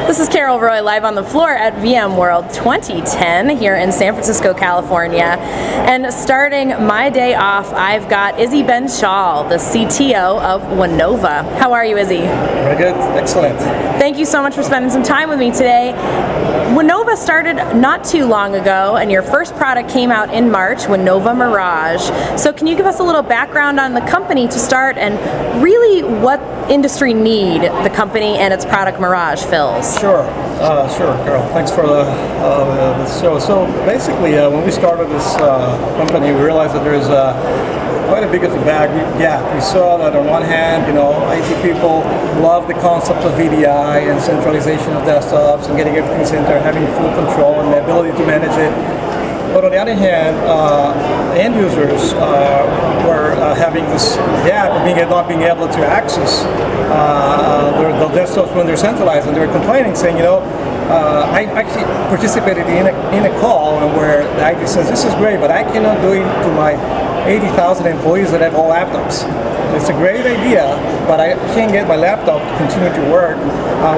This is Carryl live on the floor at VMworld 2010 here in San Francisco, California. And starting my day off, I've got Issy Ben-Shaul, the CTO of Wanova. How are you, Issy? Very good. Excellent. Thank you so much for spending some time with me today. Wanova started not too long ago, and your first product came out in March, Wanova Mirage. So can you give us a little background on the company to start, and really what industry need the company and its product Mirage fills? Sure, Carol. Thanks for the show. So basically, when we started this company, we realized that there's quite a big of a gap. We saw that on one hand, IT people love the concept of VDI and centralization of desktops and getting everything in there, having full control and the ability to manage it. But on the other hand, end users were having this gap of not being able to access their desktops when they're centralized, and they were complaining, saying, I actually participated in a call where the IT says, this is great, but I cannot do it to my 80,000 employees that have all laptops. It's a great idea, but I can't get my laptop to continue to work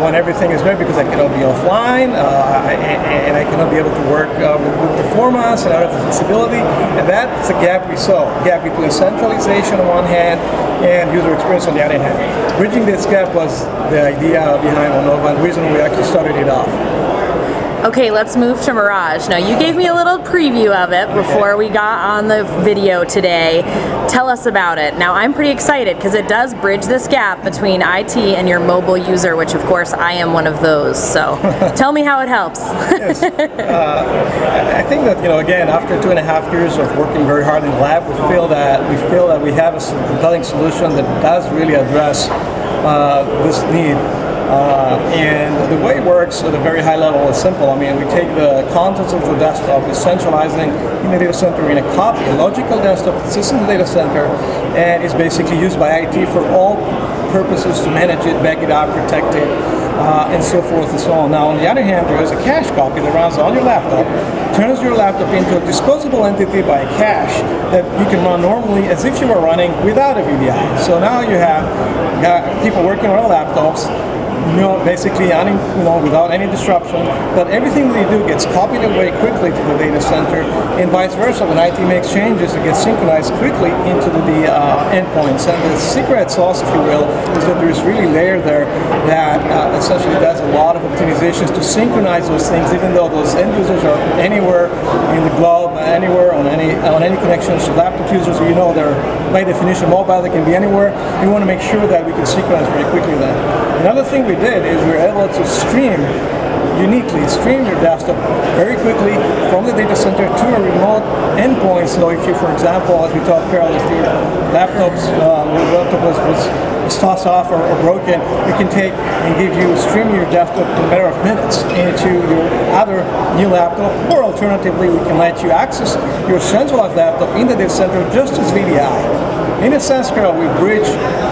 when everything is great because I cannot be offline and I cannot be able to work with good performance and other flexibility. And that's a gap we saw. A gap between centralization on one hand and user experience on the other hand. Bridging this gap was the idea behind Wanova and the reason we actually started it off. Okay, let's move to Mirage. Now, you gave me a little preview of it before we got on the video today. Tell us about it. Now, I'm pretty excited because it does bridge this gap between IT and your mobile user, which of course I am one of those. So tell me how it helps. Yes. I think that, again, after 2.5 years of working very hard in the lab, we feel that we have a compelling solution that does really address this need. And the way it works at a very high level is simple. I mean, we take the contents of the desktop, we're centralizing in the data center in a copy, a logical desktop that sits in the data center, and is basically used by IT for all purposes to manage it, back it up, protect it, and so forth and so on. Now, on the other hand, there is a cache copy that runs on your laptop, turns your laptop into a disposable entity by a cache that you can run normally as if you were running without a VDI. So now you have people working on laptops, basically without any disruption, but everything they do gets copied away quickly to the data center, and vice versa. When IT makes changes, it gets synchronized quickly into the endpoints. And the secret sauce, if you will, is that there's really a layer there that essentially does a lot of optimizations to synchronize those things, even though those end users are anywhere in the globe, anywhere on any connections. Laptop users, they're by definition mobile, they can be anywhere. We want to make sure that we can synchronize very quickly then. Another thing we did is we were able to uniquely stream your desktop very quickly from the data center to a remote endpoint. So if you, for example, as we talked, Carryl, if your laptop was tossed off or broken, we can take and stream your desktop in a matter of minutes into your other new laptop, or alternatively, we can let you access your centralized laptop in the data center just as VDI. In a sense, Carryl, we bridge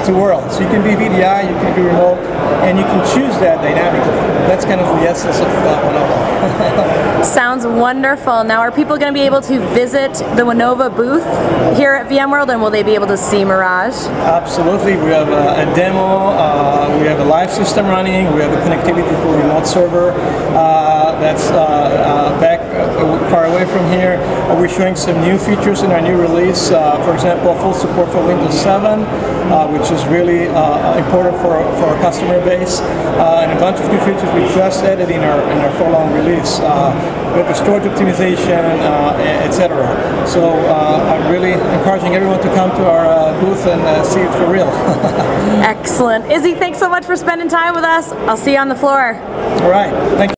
the world. So you can be VDI, you can be remote, and you can choose that dynamically. That's kind of the essence of Wanova. Sounds wonderful. Now, are people going to be able to visit the Wanova booth here at VMworld, and will they be able to see Mirage? Absolutely. We have a demo, we have a live system running, we have a connectivity to a remote server that's back far away from here. We're showing some new features in our new release. For example, full support for Windows 7, which is really important for our customer base, and a bunch of new features we just added in our full-on release. We have the storage optimization, etc. So I'm really encouraging everyone to come to our booth and see it for real. Excellent. Issy, thanks so much for spending time with us. I'll see you on the floor. All right. Thank you.